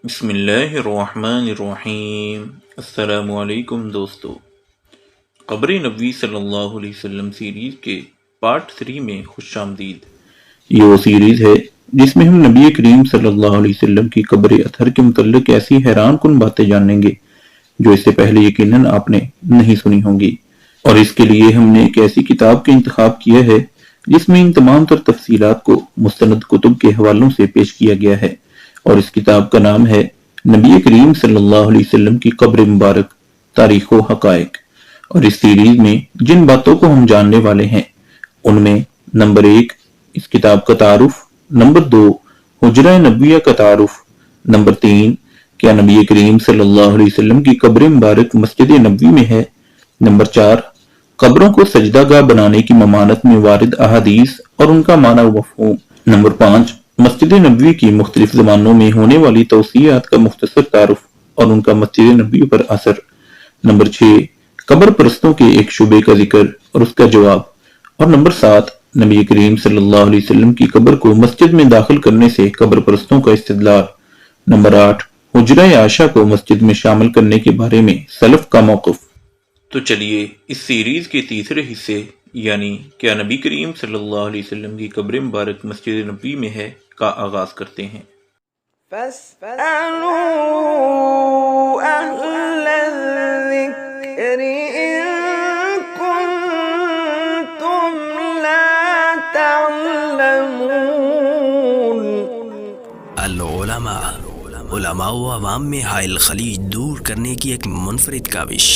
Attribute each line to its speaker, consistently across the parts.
Speaker 1: بسم اللہ الرحمن الرحیم۔ السلام علیکم دوستو، قبر نبوی صلی اللہ علیہ وسلم سیریز کے پارٹ 3 میں خوش آمدید۔ یہ وہ سیریز ہے جس میں ہم نبی کریم صلی اللہ علیہ وسلم کی قبر اطہر کے متعلق ایسی حیران کن باتیں جانیں گے جو اس سے پہلے یقیناً آپ نے نہیں سنی ہوں گی، اور اس کے لیے ہم نے ایک ایسی کتاب کا انتخاب کیا ہے جس میں ان تمام تر تفصیلات کو مستند کتب کے حوالوں سے پیش کیا گیا ہے، اور اس کتاب کا نام ہے نبی کریم صلی اللہ علیہ وسلم کی قبر مبارک، تاریخ و حقائق۔ اور اس سیریز میں جن باتوں کو ہم جاننے والے ہیں ان میں نمبر 1 اس کتاب کا تعارف، نمبر 2 حجرہ نبویہ کا تعارف، نمبر 3 کیا نبی کریم صلی اللہ علیہ وسلم کی قبر مبارک مسجد نبوی میں ہے، نمبر 4 قبروں کو سجدہ گاہ بنانے کی ممانعت میں وارد احادیث اور ان کا معنی و مفہوم، نمبر 5 مسجد نبوی کی مختلف زمانوں میں ہونے والی توسیعات کا مختصر تعارف اور ان کا مسجد نبوی پر اثر، نمبر 6 قبر پرستوں کے ایک شبے کا ذکر اور اس کا جواب، اور نمبر 7 نبی کریم صلی اللہ علیہ وسلم کی قبر کو مسجد میں داخل کرنے سے قبر پرستوں کا استدلال، نمبر 8 حجرہ عائشہ کو مسجد میں شامل کرنے کے بارے میں سلف کا موقف۔ تو چلیے اس سیریز کے تیسرے حصے یعنی کیا نبی کریم صلی اللہ علیہ وسلم کی قبر مبارک مسجد نبوی میں ہے کا آغاز کرتے ہیں۔
Speaker 2: فَاسْأَلُوا أَهْلَ الذِّكْرِ إِن كُنتُمْ لَا تَعْلَمُونَ۔
Speaker 3: علماء و عوام میں حائل خلیج دور کرنے کی ایک منفرد کاوش۔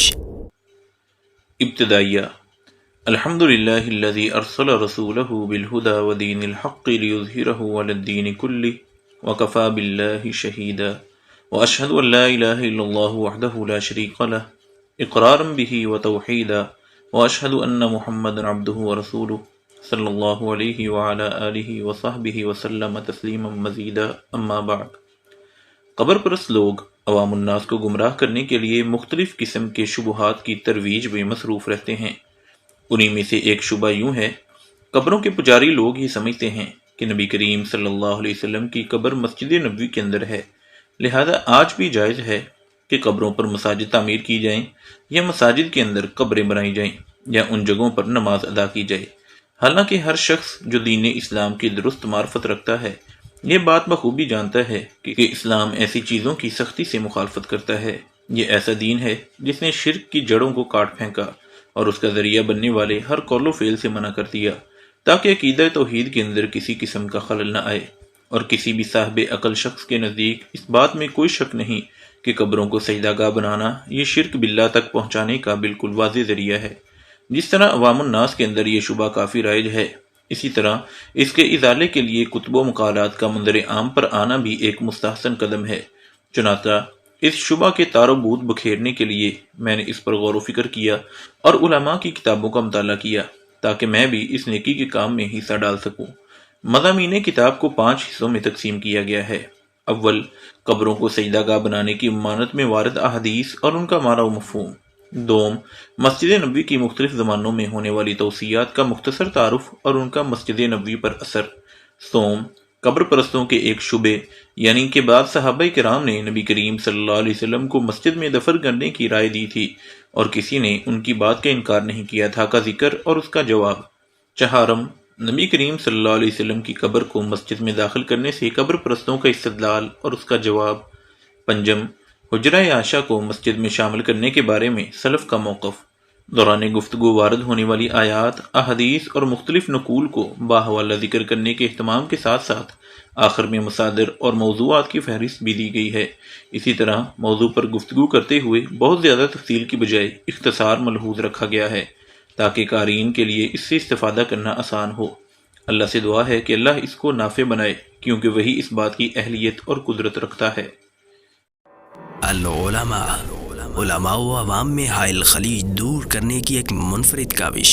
Speaker 1: ابتدائیہ الحمدللہ الذی ارسل رسولہ بالہدی ودین الحق لیظہرہ علی الدین کلہ وکفی باللہ شہیدا واشہد ان لا الہ الا اللہ وحدہ لا شریک لہ اقرارا بہ وتوحیدا واشہد ان محمدا عبدہ ورسولہ صلی اللہ علیہ وعلی آلہ وصحبہ وسلم تسلیما مزیدا، اما بعد۔ قبر پرست لوگ عوام الناس کو گمراہ کرنے کے لیے مختلف قسم کے شبہات کی ترویج میں مصروف رہتے ہیں۔ انہی میں سے ایک شبہ یوں ہے، قبروں کے پجاری لوگ یہ سمجھتے ہیں کہ نبی کریم صلی اللہ علیہ وسلم کی قبر مسجد نبوی کے اندر ہے، لہذا آج بھی جائز ہے کہ قبروں پر مساجد تعمیر کی جائیں یا مساجد کے اندر قبریں بنائی جائیں یا ان جگہوں پر نماز ادا کی جائے۔ حالانکہ ہر شخص جو دین اسلام کی درست معرفت رکھتا ہے یہ بات بخوبی جانتا ہے کہ اسلام ایسی چیزوں کی سختی سے مخالفت کرتا ہے۔ یہ ایسا دین ہے جس نے شرک کی جڑوں کو کاٹ پھینکا اور اس کا ذریعہ بننے والے ہر قول و فعل سے منع کر دیا، تاکہ عقیدہ توحید کے اندر کسی قسم کا خلل نہ آئے، اور کسی بھی صاحب عقل شخص کے نزدیک اس بات میں کوئی شک نہیں کہ قبروں کو سجدہ گاہ بنانا یہ شرک باللہ تک پہنچانے کا بالکل واضح ذریعہ ہے۔ جس طرح عوام الناس کے اندر یہ شبہ کافی رائج ہے، اسی طرح اس کے ازالے کے لیے کتب و مقالات کا منظر عام پر آنا بھی ایک مستحسن قدم ہے۔ چنانچہ اس شبہ کے تار و بود بکھیرنے کے لیے میں نے اس پر غور و فکر کیا اور علماء کی کتابوں کا مطالعہ کیا تاکہ میں بھی اس نیکی کے کام میں حصہ ڈال سکوں۔ مضامین کتاب کو 5 حصوں میں تقسیم کیا گیا ہے۔ اول، قبروں کو سجدہ گاہ بنانے کی ممانعت میں وارد احادیث اور ان کا معنی و مفہوم۔ دوم، مسجد نبوی کی مختلف زمانوں میں ہونے والی توسیعات کا مختصر تعارف اور ان کا مسجد نبوی پر اثر۔ سوم، قبر پرستوں کے ایک شبے یعنی کہ بعض صحابہ کرام نے نبی کریم صلی اللہ علیہ وسلم کو مسجد میں دفن کرنے کی رائے دی تھی اور کسی نے ان کی بات کا انکار نہیں کیا تھا کا ذکر اور اس کا جواب۔ چہارم، نبی کریم صلی اللہ علیہ وسلم کی قبر کو مسجد میں داخل کرنے سے قبر پرستوں کا استدلال اور اس کا جواب۔ پنجم، حجرہ عائشہ کو مسجد میں شامل کرنے کے بارے میں سلف کا موقف۔ دوران گفتگو وارد ہونے والی آیات، احادیث اور مختلف نقول کو باحوالہ ذکر کرنے کے اہتمام کے ساتھ ساتھ آخر میں مصادر اور موضوعات کی فہرست بھی دی گئی ہے۔ اسی طرح موضوع پر گفتگو کرتے ہوئے بہت زیادہ تفصیل کی بجائے اختصار ملحوظ رکھا گیا ہے تاکہ قارئین کے لیے اس سے استفادہ کرنا آسان ہو۔ اللہ سے دعا ہے کہ اللہ اس کو نافع بنائے، کیونکہ وہی اس بات کی اہلیت اور قدرت رکھتا ہے۔
Speaker 3: علماء و عوام میں حائل خلیج دور کرنے کی ایک منفرد کاوش۔